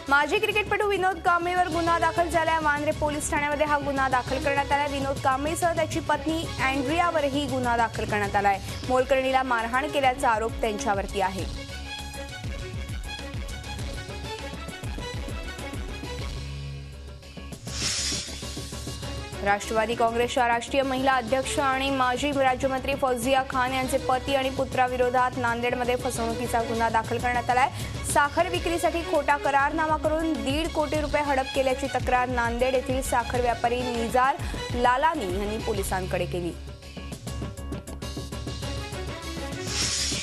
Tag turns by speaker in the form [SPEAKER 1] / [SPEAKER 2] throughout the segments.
[SPEAKER 1] माजी क्रिकेटपटू विनोद कांबळीवर गुन्हा दाखल झाला। वांद्रे पोलीस ठाण्यामध्ये हा गुन्हा दाखल करण्यात आला। विनोद कांबळीसह त्याची पत्नी अँड्रियावरही गुन्हा दाखल करण्यात आलाय। मोलकरणीला मारहाण केल्याचा आरोप त्यांच्यावरती आहे। राष्ट्रवादी काँग्रेसच्या राष्ट्रीय महिला अध्यक्ष आणि माजी राज्यमंत्री फौजिया खान यांचे पती आणि पुत्राविरोधात नांदेडमध्ये फसवणुकीचा गुन्हा दाखल करण्यात आलाय। साखर विक्रीसाठी खोटा करारनामा करून 1.5 कोटी रुपये हडप केल्याची तक्रार नांदेड येथील साखर व्यापारी निजार लालानी यांनी पोलिसांकडे केली।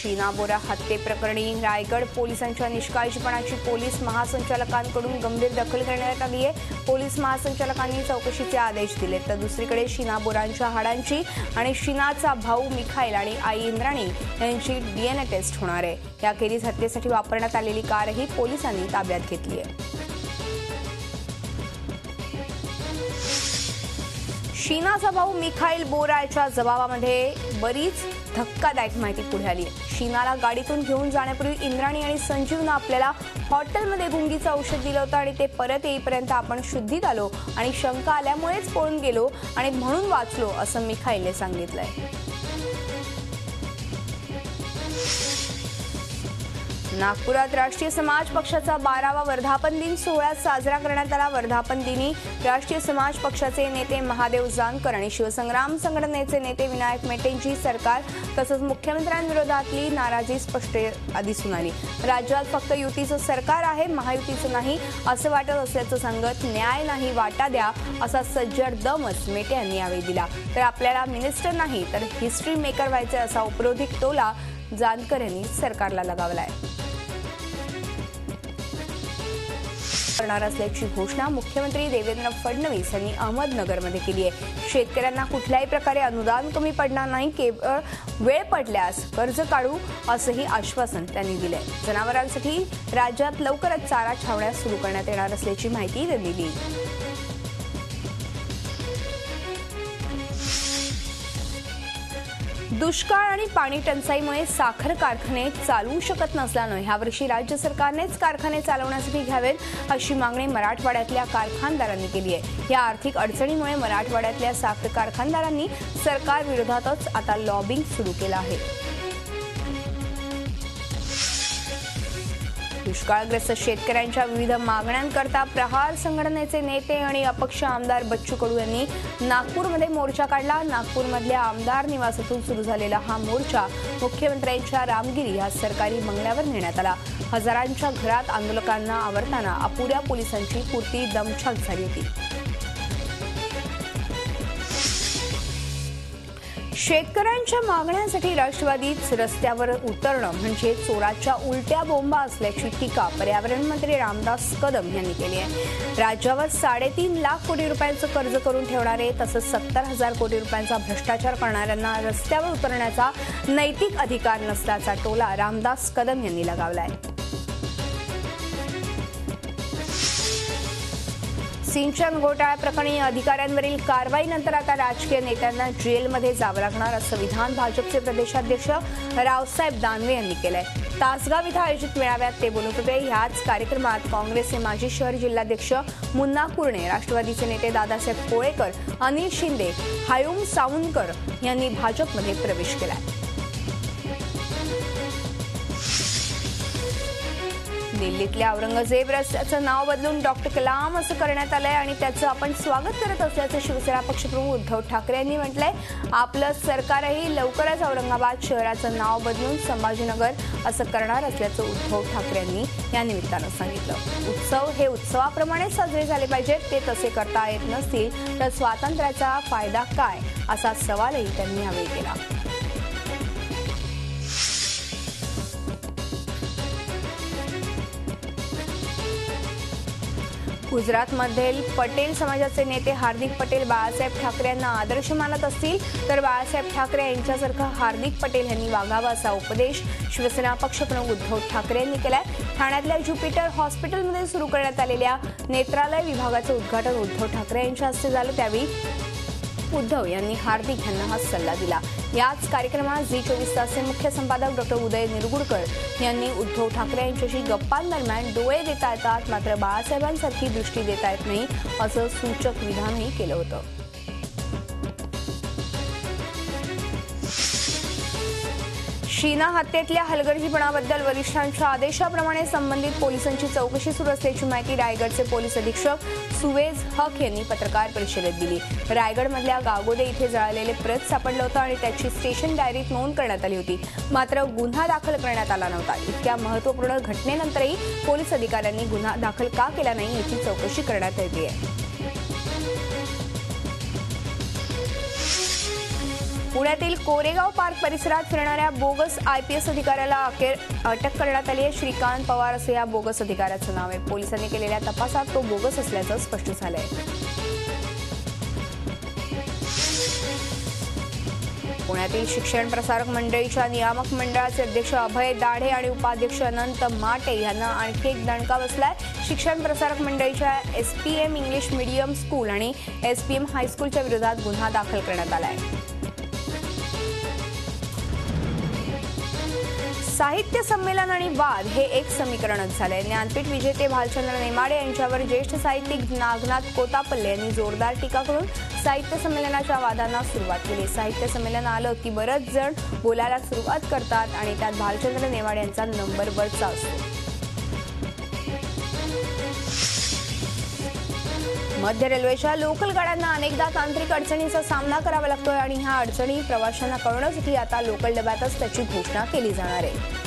[SPEAKER 1] शीना बोरा हत्येप्रकरणी रायगड पोलिसांच्या निष्काळजीपणाची पोलीस महासंचालकांकडून गंभीर दखल करण्यात आली आहे। पोलीस महासंचालकांनी चौकशीचे आदेश दिले। तर दुसरीकडे शीना बोरांच्या हाडांची आणि शीनाचा भाऊ मिखाईल आणि आई इंद्राणी यांची DNA टेस्ट होणार आहे। याखेरीज हत्येसाठी वापरण्यात आलेली कारही पोलिसांनी ताब्यात घेतली आहे। शीनाचा भाऊ मिखाईल बोराच्या जबाबामध्ये बरीच धक्कादायक माहिती पुढे आली आहे। शीनाला गाडीतून घेऊन जाण्यापूर्वी इंद्राणी आणि संजीवनं आपल्याला हॉटेलमध्ये गुंगीचं औषध दिलं होतं आणि ते परत येईपर्यंत आपण शुद्धीत आलो आणि शंका आल्यामुळेच पळून गेलो आणि म्हणून वाचलो असं मिखाईलने सांगितलंय। नागपुरात राष्ट्रीय समाज पक्षाचा 12वा वर्धापन दिन सोहळा साजरा करण्यात आला। वर्धापन दिनी राष्ट्रीय समाज पक्षाचे नेते महादेव जानकर आणि शिवसंग्राम संघटनेचे नेते विनायक मेटेंची सरकार तसंच मुख्यमंत्र्यांविरोधातली नाराजी स्पष्ट दिसून आली। राज्यात फक्त युतीचं सरकार आहे, महायुतीचं नाही असं वाटत असल्याचं सांगत न्याय नाही वाटा द्या असा सज्जड दमच मेटे यांनी यावेळी दिला। तर आपल्याला मिनिस्टर नाही तर हिस्ट्री मेकर व्हायचे असा उपरोधिक टोला जानकर यांनी सरकारला लगावलाय। करणार असल्याची घोषणा मुख्यमंत्री देवेंद्र फडणवीस यांनी अहमदनगरमध्ये केली आहे। शेतकऱ्यांना कुठल्याही प्रकारे अनुदान कमी पडणार नाही, केवळ वेळ पडल्यास कर्ज काढू असंही आश्वासन त्यांनी दिलंय। जनावरांसाठी राज्यात लवकरच चारा छावण्या सुरू करण्यात येणार असल्याची माहिती त्यांनी दिली। दुष्काळ आणि पाणी टंचाईमुळे साखर कारखाने चालवू शकत नसल्यानं यावर्षी राज्य सरकारनेच कारखाने चालवण्यासाठी घ्यावेत अशी मागणी मराठवाड्यातल्या कारखानदारांनी केली आहे। या आर्थिक अडचणीमुळे मराठवाड्यातल्या साखर कारखानदारांनी सरकार विरोधातच आता लॉबिंग सुरू केलं आहे। दुष्काळग्रस्त शेतकऱ्यांच्या विविध मागण्यांकरता प्रहार संघटनेचे नेते आणि अपक्ष आमदार बच्चू कडू यांनी नागपूरमध्ये मोर्चा काढला। नागपूरमधल्या आमदार निवासातून सुरू झालेला हा मोर्चा मुख्यमंत्र्यांच्या रामगिरी या सरकारी बंगल्यावर नेण्यात आला। हजारांच्या घरात आंदोलकांना आवरताना अपुऱ्या पोलिसांची पुरती दमछाक झाली होती। शेतकऱ्यांच्या मागण्यांसाठी राष्ट्रवादीच रस्त्यावर उतरणं म्हणजे चोराच्या उलट्या बोंबा असल्याची टीका पर्यावरण मंत्री रामदास कदम यांनी केली आहे। राज्यावर 3.5 लाख कोटी रुपयांचं कर्ज करून ठेवणारे तसंच 70,000 कोटी रुपयांचा भ्रष्टाचार करणाऱ्यांना रस्त्यावर उतरण्याचा नैतिक अधिकार नसल्याचा टोला रामदास कदम यांनी लगावलाय। सिंचन घोटाळ्याप्रकरणी अधिकाऱ्यांवरील कारवाईनंतर आता राजकीय नेत्यांना जेलमध्ये जावं लागणार असं विधान भाजपचे प्रदेशाध्यक्ष रावसाहेब दानवे यांनी केलंय। तासगाव इथं आयोजित मेळाव्यात ते बोलत होते। ह्याच कार्यक्रमात काँग्रेसचे माजी शहर जिल्हाध्यक्ष मुन्ना कुरणे, राष्ट्रवादीचे नेते दादासाहेब कोळेकर, अनिल शिंदे, हायूम सावंतकर यांनी भाजपमध्ये प्रवेश केलाय। दिल्लीतल्या औरंगजेब रस्त्याचं नाव बदलून डॉक्टर कलाम असं करण्यात आलंय आणि त्याचं आपण स्वागत करत असल्याचं शिवसेना पक्षप्रमुख उद्धव ठाकरे यांनी म्हटलंय। आपलं सरकारही लवकरच औरंगाबाद शहराचं नाव बदलून संभाजीनगर असं करणार असल्याचं उद्धव ठाकरे यांनी या निमित्तानं सांगितलं। उत्सव हे उत्सवाप्रमाणे साजरे झाले पाहिजेत, ते तसे करता येत नसतील तर स्वातंत्र्याचा फायदा काय असा सवालही त्यांनी यावेळी केला। गुजरातमधील पटेल समाजाचे नेते हार्दिक पटेल बाळासाहेब ठाकरे यांना आदर्श मानत असतील तर बाळासाहेब ठाकरे यांच्यासारखं हार्दिक पटेल यांनी वागावं असा उपदेश शिवसेना पक्षप्रमुख उद्धव ठाकरे यांनी केलाय। ठाण्यातल्या ज्युपिटर हॉस्पिटलमध्ये सुरू करण्यात आलेल्या नेत्रालय विभागाचं उद्घाटन उद्धव ठाकरे यांच्या हस्ते झालं। त्यावेळी उद्धव यांनी हार्दिक यांना हा सल्ला दिला। याच कार्यक्रमात झी24 तासचे मुख्य संपादक डॉक्टर उदय निरगुडकर यांनी उद्धव ठाकरे यांच्याशी गप्पांदरम्यान डोळे देता येतात मात्र बाळासाहेबांसारखी दृष्टी देता येत नाही असं सूचक विधानही केलं होतं। शीना हत्येतल्या हलगर्जीपणाबद्दल वरिष्ठांच्या आदेशाप्रमाणे संबंधित पोलिसांची चौकशी सुरू असल्याची माहिती रायगडचे पोलीस अधीक्षक सुवेज हक यांनी पत्रकार परिषदेत दिली। रायगडमधल्या गागोदे इथे जळालेले प्रेत सापडलं होतं आणि त्याची स्टेशन डायरीत नोंद करण्यात आली होती मात्र गुन्हा दाखल करण्यात आला नव्हता। इतक्या महत्त्वपूर्ण घटनेनंतरही पोलीस अधिकाऱ्यांनी गुन्हा दाखल का केला नाही याची चौकशी करण्यात येते आहे। पुण्यातील कोरेगाव पार्क परिसरात फिरणाऱ्या बोगस IPS अधिकाऱ्याला अखेर अटक करण्यात आली आहे। श्रीकांत पवार असं या बोगस अधिकाऱ्याचं नाव आहे। पोलिसांनी केलेल्या तपासात तो बोगस असल्याचं स्पष्ट झालंय। पुण्यातील शिक्षण प्रसारक मंडळीच्या नियामक मंडळाचे अध्यक्ष अभय दाढे आणि उपाध्यक्ष अनंत माटे यांना आणखी एक दणका बसलाय। शिक्षण प्रसारक मंडळीच्या SPM इंग्लिश मीडियम स्कूल आणि SPM हायस्कूलच्या विरोधात गुन्हा दाखल करण्यात आलाय। साहित्य संमेलन आणि वाद हे एक समीकरणच झालंय। ज्ञानपीठ विजेते भालचंद्र नेमाडे यांच्यावर ज्येष्ठ साहित्यिक नागनाथ कोतापल्ले यांनी जोरदार टीका करून साहित्य संमेलनाच्या वादांना सुरुवात केली। साहित्य संमेलन आलं की बरेच जण बोलायला सुरुवात करतात आणि त्यात भालचंद्र नेमाडे यांचा नंबर वरचा असतो। मध्य रेल्वेच्या लोकल गाड्यांना अनेकदा तांत्रिक अडचणींचा सामना करावा लागतोय आणि ह्या अडचणी प्रवाशांना कळवण्यासाठी आता लोकल डब्यातच त्याची घोषणा केली जाणार आहे।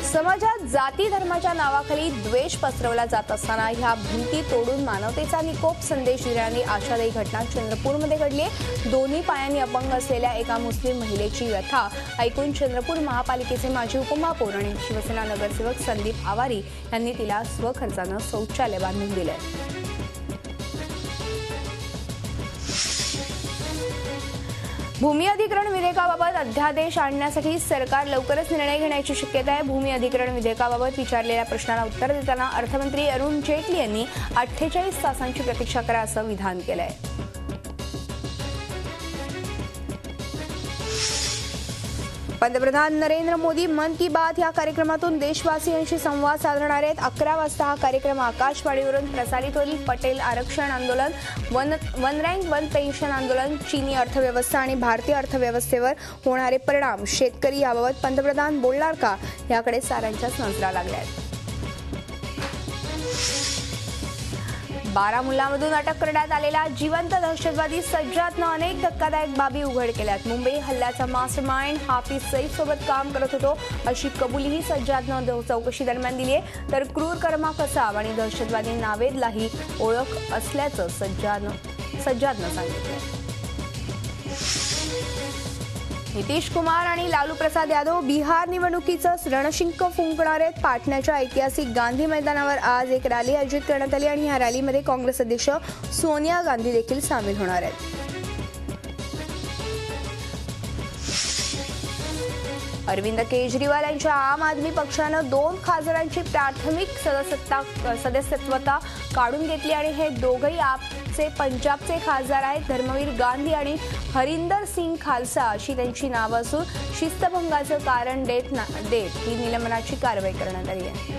[SPEAKER 1] समाजात जाती धर्माच्या नावाखाली द्वेष पसरवला जात असताना ह्या भिंती तोडून मानवतेचा निकोप संदेश देणारी आशादायी घटना चंद्रपूरमध्ये घडली आहे। दोन्ही पायांनी अपंग असलेल्या एका मुस्लिम महिलेची व्यथा ऐकून चंद्रपूर महापालिकेचे माजी उपमहापौर आणि शिवसेना नगरसेवक संदीप आवारी यांनी तिला स्वखर्चानं शौचालय बांधून दिलंय। भूमी अधिग्रहण विधेयकाबाबत अध्यादेश आणण्यासाठी सरकार लवकरच निर्णय घेण्याची शक्यता आहे। भूमी अधिग्रहण विधेयकाबाबत विचारलेल्या प्रश्नाला उत्तर देताना अर्थमंत्री अरुण जेटली यांनी 48 तासांची प्रतीक्षा करा असं विधान केलंय। पंतप्रधान नरेंद्र मोदी मन की बात या कार्यक्रमातून देशवासियांशी संवाद साधणार आहेत। 11 वाजता हा कार्यक्रम आकाशवाणीवरून प्रसारित होईल। पटेल आरक्षण आंदोलन, वन रँक वन पेन्शन आंदोलन, चीनी अर्थव्यवस्था आणि भारतीय अर्थव्यवस्थेवर होणारे परिणाम, शेतकरी याबाबत पंतप्रधान बोलणार का याकडे साऱ्यांच्याच नजरा लागल्या आहेत। बारामुल्लामधून अटक करण्यात आलेला जिवंत दहशतवादी सज्जादनं अनेक धक्कादायक बाबी उघड केल्यात। मुंबई हल्ल्याचा मास्टरमाइंड हाफिज सईद सोबत काम करत होतो अशी कबुलीही सज्जादनं चौकशी दरम्यान दिली आहे। तर क्रूर कर्मा कसाब आणि दहशतवादी नावेदलाही ओळख असल्याचं सज्जादनं सांगितलं। नितीश कुमार आणि लालू प्रसाद यादव बिहार निवडणुकीचं रणशिंग फुंकणार आहेत। पाटण्याच्या ऐतिहासिक गांधी मैदानावर आज एक रॅली आयोजित करण्यात आली आणि या रॅलीमध्ये काँग्रेस अध्यक्ष सोनिया गांधी देखील सामील होणार आहेत। अरविंद केजरीवाल यांच्या आम आदमी पक्षानं 2 खासदारांची प्राथमिक सदस्यत्वता काढून घेतली आणि हे दोघंही आपचे पंजाबचे खासदार आहेत। धर्मवीर गांधी आणि हरिंदर सिंग खालसा अशी त्यांची नावं असून शिस्तभंगाचं कारण देत ही निलंबनाची कारवाई करण्यात आली आहे।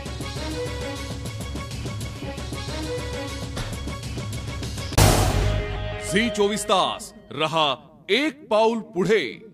[SPEAKER 2] झी 24 तास रहा एक पाऊल पुढे।